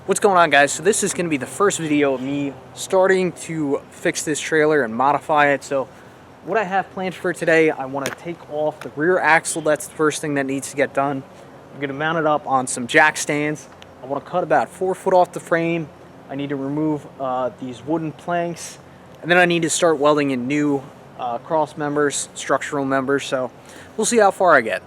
What's going on, guys? So this is going to be the first video of me starting to fix this trailer and modify it. So what I have planned for today, I want to take off the rear axle. That's the first thing that needs to get done. I'm going to mount it up on some jack stands. I want to cut about 4 foot off the frame. I need to remove these wooden planks, and then I need to start welding in new cross members, structural members. So we'll see how far I get.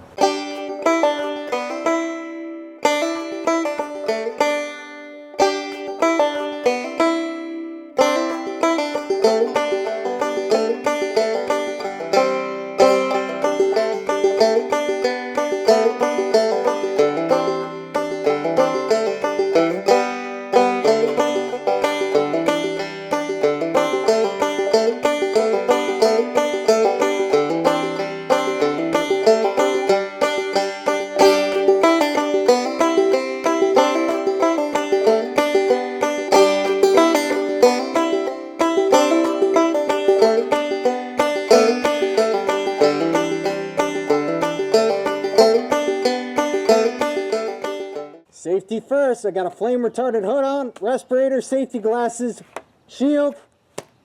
Safety first. I got a flame retardant hood on, respirator, safety glasses, shield,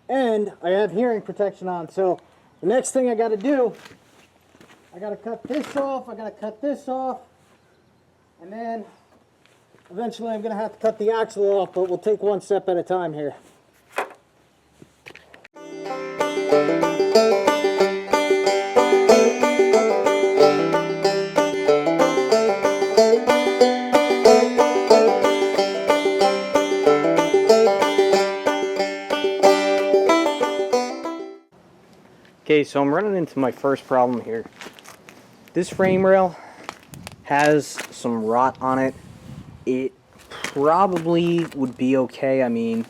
and I have hearing protection on. So the next thing I got to do, I got to cut this off, I got to cut this off, and then eventually I'm going to have to cut the axle off, but we'll take one step at a time here. Okay, so I'm running into my first problem here. This frame rail has some rot on it. It probably would be okay. I mean,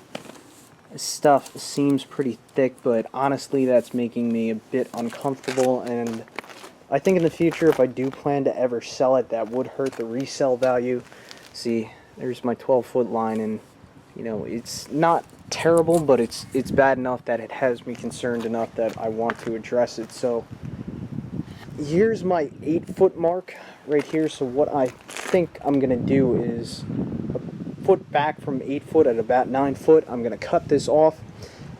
this stuff seems pretty thick, but honestly that's making me a bit uncomfortable, and I think in the future, if I do plan to ever sell it, that would hurt the resale value. See, there's my 12-foot line, and you know, it's not terrible, but it's bad enough that it has me concerned enough that I want to address it. So here's my 8-foot mark right here. So what I think I'm gonna do is a foot back from 8 foot at about 9 foot. I'm gonna cut this off,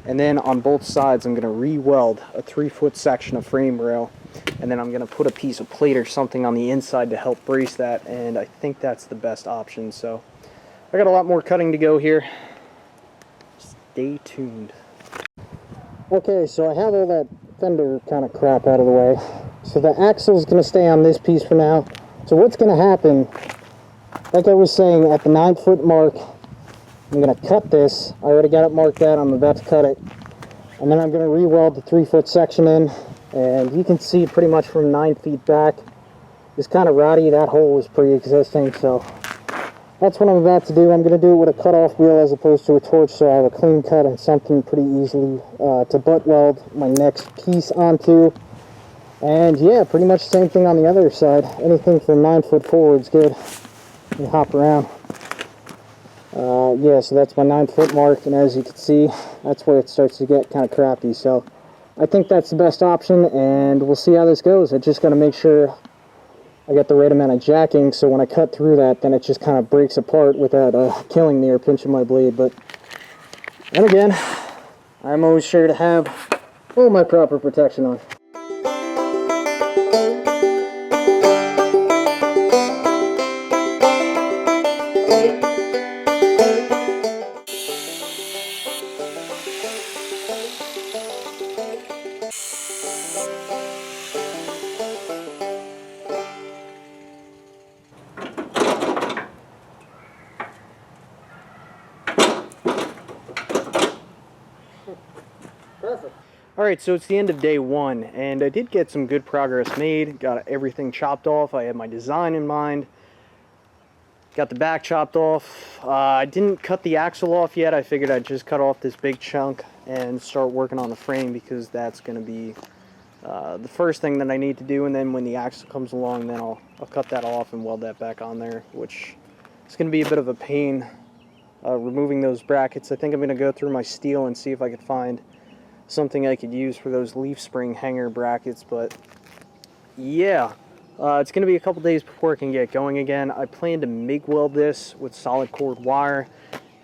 and then on both sides I'm gonna re-weld a 3-foot section of frame rail, and then I'm gonna put a piece of plate or something on the inside to help brace that, and I think that's the best option. So I got a lot more cutting to go here. Stay tuned. Okay, so I have all that fender kind of crap out of the way. So the axle is going to stay on this piece for now. So what's going to happen, like I was saying, at the 9-foot mark, I'm going to cut this. I already got it marked out. I'm about to cut it. And then I'm going to re-weld the 3-foot section in. And you can see pretty much from 9 feet back, it's kind of rotty. That hole was pre-existing, so that's what I'm about to do. I'm going to do it with a cut-off wheel as opposed to a torch, so I have a clean cut and something pretty easily to butt weld my next piece onto. And yeah, pretty much the same thing on the other side. Anything from 9 foot forward is good. You hop around. Yeah, so that's my 9-foot mark, and as you can see, that's where it starts to get kind of crappy. So I think that's the best option, and we'll see how this goes. I just got to make sure I got the right amount of jacking, so when I cut through that, then it just kind of breaks apart without killing me or pinching my blade. But then again, I'm always sure to have all my proper protection on. Perfect. Alright, so it's the end of day 1, and I did get some good progress made. Got everything chopped off. I had my design in mind. Got the back chopped off. I didn't cut the axle off yet. I figured I'd just cut off this big chunk and start working on the frame, because that's going to be the first thing that I need to do, and then when the axle comes along, then I'll cut that off and weld that back on there, which is going to be a bit of a pain removing those brackets. I think I'm going to go through my steel and see if I could find something I could use for those leaf spring hanger brackets. But yeah, It's going to be a couple days before I can get going again. I plan to MIG weld this with solid cord wire,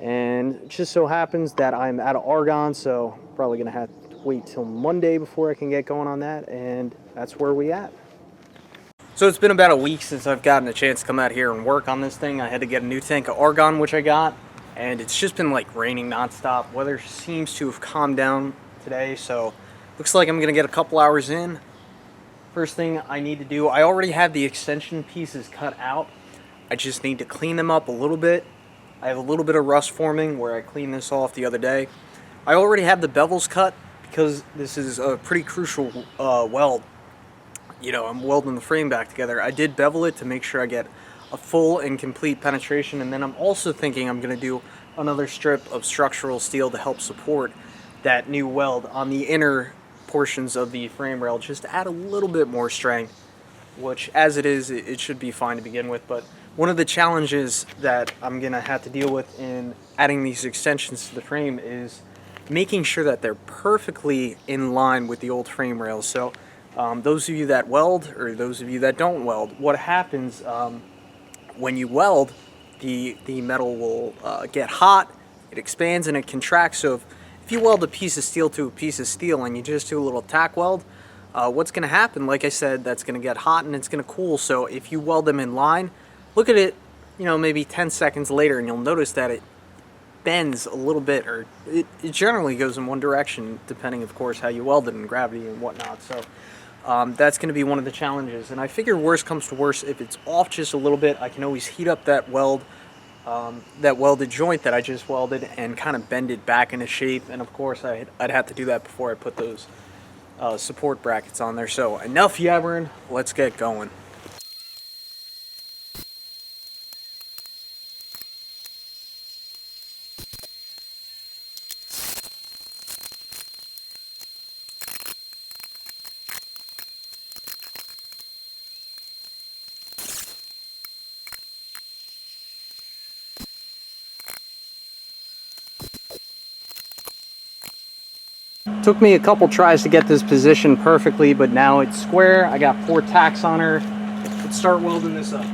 and it just so happens that I'm out of argon, so probably going to have to wait till Monday before I can get going on that, and that's where we at. So it's been about a week since I've gotten a chance to come out here and work on this thing. I had to get a new tank of argon, which I got, and it's just been like raining nonstop. Weather seems to have calmed down today, so looks like I'm going to get a couple hours in. First thing I need to do, I already have the extension pieces cut out. I just need to clean them up a little bit. I have a little bit of rust forming where I cleaned this off the other day. I already have the bevels cut because this is a pretty crucial weld. You know, I'm welding the frame back together. I did bevel it to make sure I get a full and complete penetration, and then I'm also thinking I'm going to do another strip of structural steel to help support that new weld on the inner portions of the frame rail, just to add a little bit more strength, which as it is, it should be fine to begin with. But one of the challenges that I'm gonna have to deal with in adding these extensions to the frame is making sure that they're perfectly in line with the old frame rails. So those of you that weld, or those of you that don't weld, what happens when you weld, the metal will get hot, it expands and it contracts. So if you weld a piece of steel to a piece of steel and you just do a little tack weld, what's going to happen, like I said, that's going to get hot and it's going to cool. So if you weld them in line, look at it, you know, maybe 10 seconds later, and you'll notice that it bends a little bit, or it generally goes in one direction, depending, of course, how you weld it and gravity and whatnot. So that's going to be one of the challenges. And I figure worst comes to worst, if it's off just a little bit, I can always heat up that weld, that welded joint that I just welded, and kind of bend it back into shape. And of course I'd have to do that before I put those support brackets on there. So enough yabbering, let's get going. Took me a couple tries to get this positioned perfectly, but now it's square. I got 4 tacks on her. Let's start welding this up.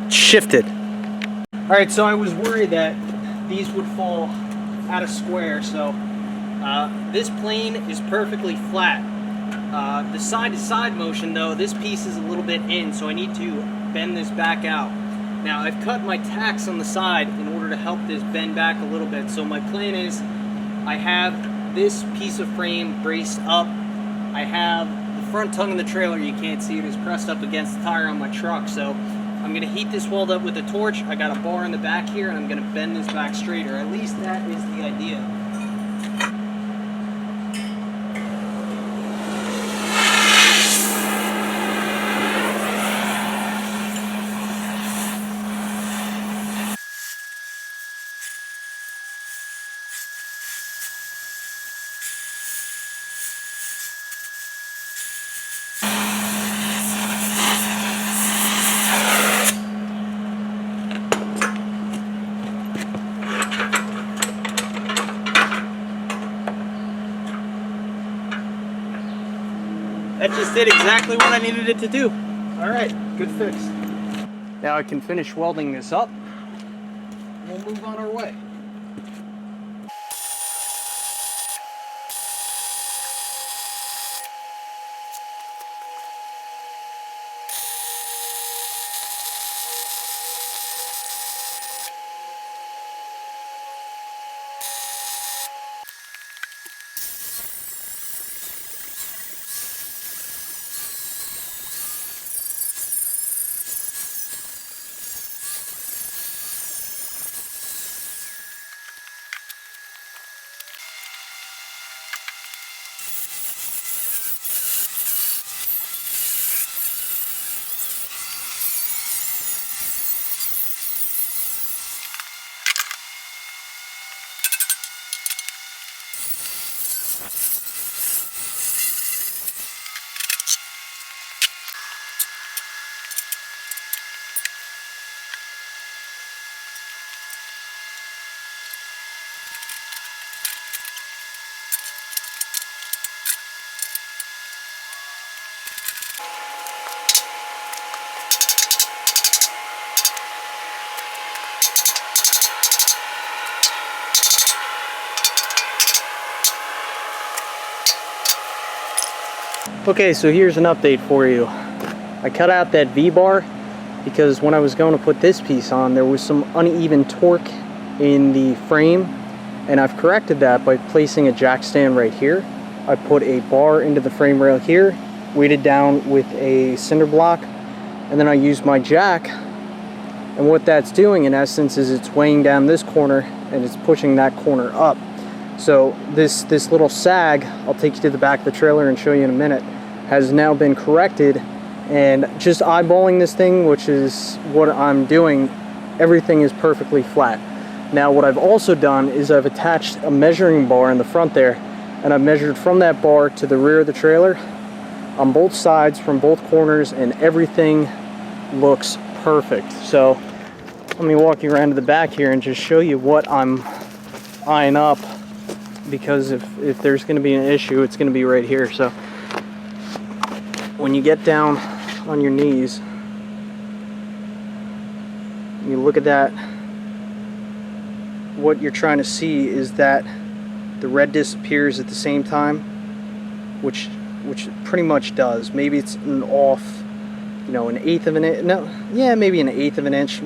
Shifted. Alright, so I was worried that these would fall out of square, so this plane is perfectly flat. The side-to-side motion, though, this piece is a little bit in, so I need to bend this back out. Now, I've cut my tacks on the side in order to help this bend back a little bit. So my plan is, I have this piece of frame braced up. I have the front tongue of the trailer, you can't see it, is pressed up against the tire on my truck, so I'm going to heat this weld up with a torch. I got a bar in the back here, and I'm going to bend this back straight, or at least that is the idea. That just did exactly what I needed it to do. All right, good fix. Now I can finish welding this up, and we'll move on our way. Okay, so here's an update for you. I cut out that V-bar because when I was going to put this piece on, there was some uneven torque in the frame, and I've corrected that by placing a jack stand right here. I put a bar into the frame rail here, weighted down with a cinder block, and then I used my jack, and what that's doing in essence is it's weighing down this corner and it's pushing that corner up. So this little sag, I'll take you to the back of the trailer and show you in a minute, has now been corrected, and just eyeballing this thing, which is what I'm doing, everything is perfectly flat. Now what I've also done is I've attached a measuring bar in the front there, and I've measured from that bar to the rear of the trailer on both sides from both corners, and everything looks perfect. So let me walk you around to the back here and just show you what I'm eyeing up, because if there's going to be an issue, it's going to be right here. So when you get down on your knees, you look at that, what you're trying to see is that the red disappears at the same time, which it pretty much does. Maybe it's an off, you know, an eighth of an inch. No, yeah, maybe an eighth of an inch.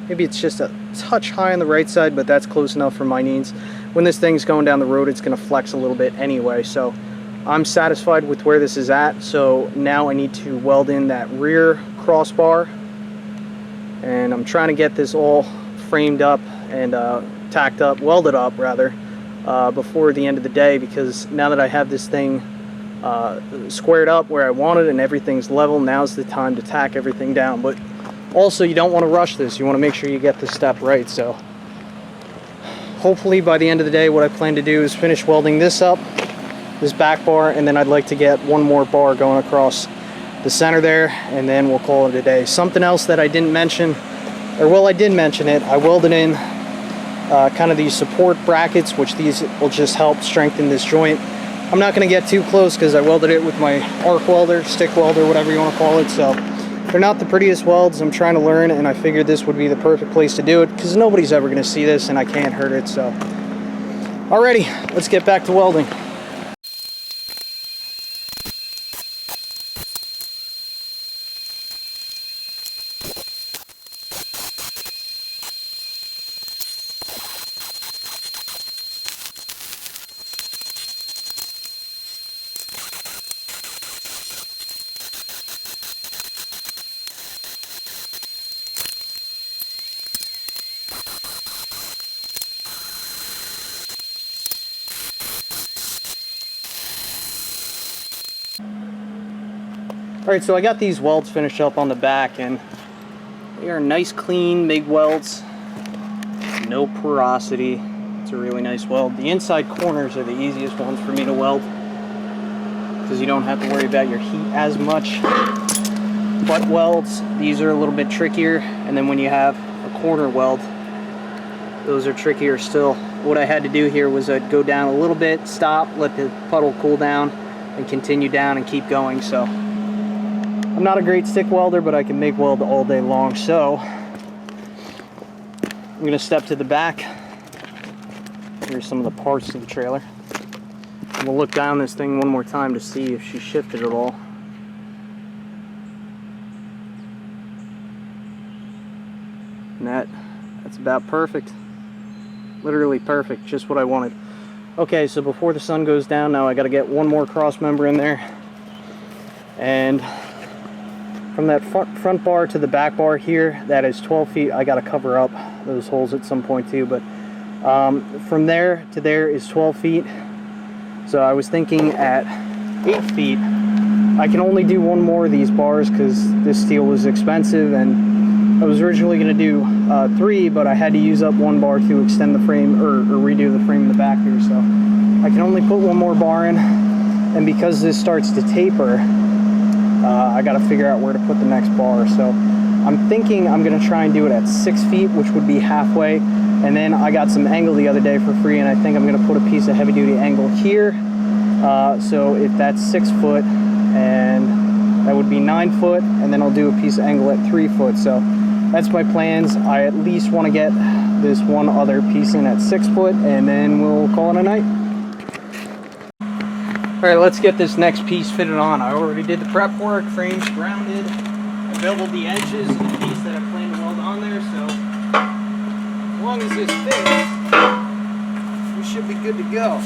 Maybe it's just a touch high on the right side, but that's close enough for my needs. When this thing's going down the road, it's going to flex a little bit anyway. So I'm satisfied with where this is at. So now I need to weld in that rear crossbar, and I'm trying to get this all framed up and tacked up, welded up rather, before the end of the day, because now that I have this thing squared up where I want it and everything's level, now's the time to tack everything down. But also, you don't want to rush this. You want to make sure you get this step right. So hopefully by the end of the day, what I plan to do is finish welding this up, this back bar, and then I'd like to get one more bar going across the center there, and then we'll call it a day. Something else that I didn't mention, or well, I did mention it, I welded in kind of these support brackets, which these will just help strengthen this joint. I'm not going to get too close because I welded it with my arc welder, stick welder, whatever you want to call it. So they're not the prettiest welds. I'm trying to learn, and I figured this would be the perfect place to do it because nobody's ever going to see this and I can't hurt it. So alrighty, let's get back to welding. Alright, so I got these welds finished up on the back, and they are nice, clean, MIG welds. No porosity. It's a really nice weld. The inside corners are the easiest ones for me to weld because you don't have to worry about your heat as much. Butt welds, these are a little bit trickier, and then when you have a corner weld, those are trickier still. What I had to do here was I'd go down a little bit, stop, let the puddle cool down, and continue down and keep going. So I'm not a great stick welder, but I can MIG weld all day long. So I'm going to step to the back. Here's some of the parts of the trailer. And we'll look down this thing one more time to see if she shifted at all. And that's about perfect. Literally perfect, just what I wanted. Okay, so before the sun goes down, now I got to get one more cross member in there. And from that front bar to the back bar here, that is 12 feet. I got to cover up those holes at some point too, but from there to there is 12 feet. So I was thinking at 8 feet, I can only do one more of these bars because this steel was expensive, and I was originally going to do 3, but I had to use up one bar to extend the frame or redo the frame in the back here. So I can only put one more bar in, and because this starts to taper, I got to figure out where to put the next bar. So I'm thinking I'm going to try and do it at 6 feet, which would be halfway. And then I got some angle the other day for free, and I think I'm going to put a piece of heavy duty angle here. So if that's 6 foot, and that would be 9 foot, and then I'll do a piece of angle at 3 foot. So that's my plans. I at least want to get this one other piece in at 6 foot, and then we'll call it a night. Alright, let's get this next piece fitted on. I already did the prep work, frames grounded, I beveled the edges of the piece that I plan to weld on there, so as long as this fits, we should be good to go.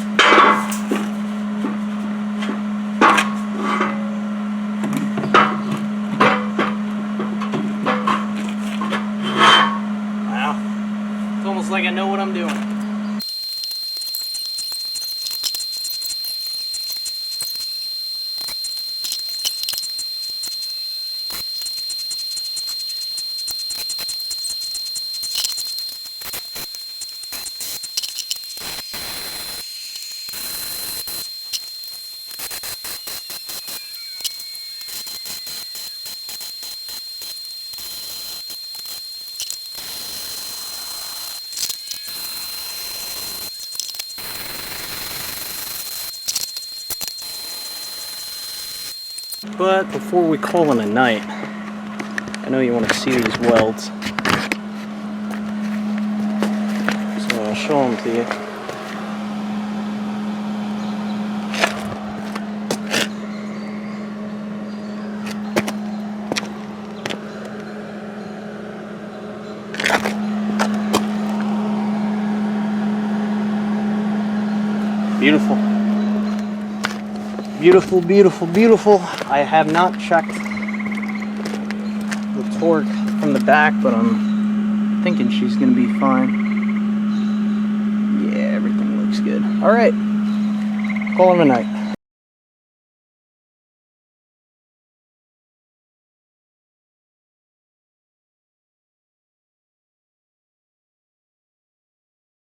Wow, it's almost like I know what I'm doing. But before we call it a night, I know you want to see these welds, so I'll show them to you. Beautiful. Beautiful, beautiful, beautiful. I have not checked the torque from the back, but I'm thinking she's gonna be fine. Yeah, everything looks good. All right, call it a night.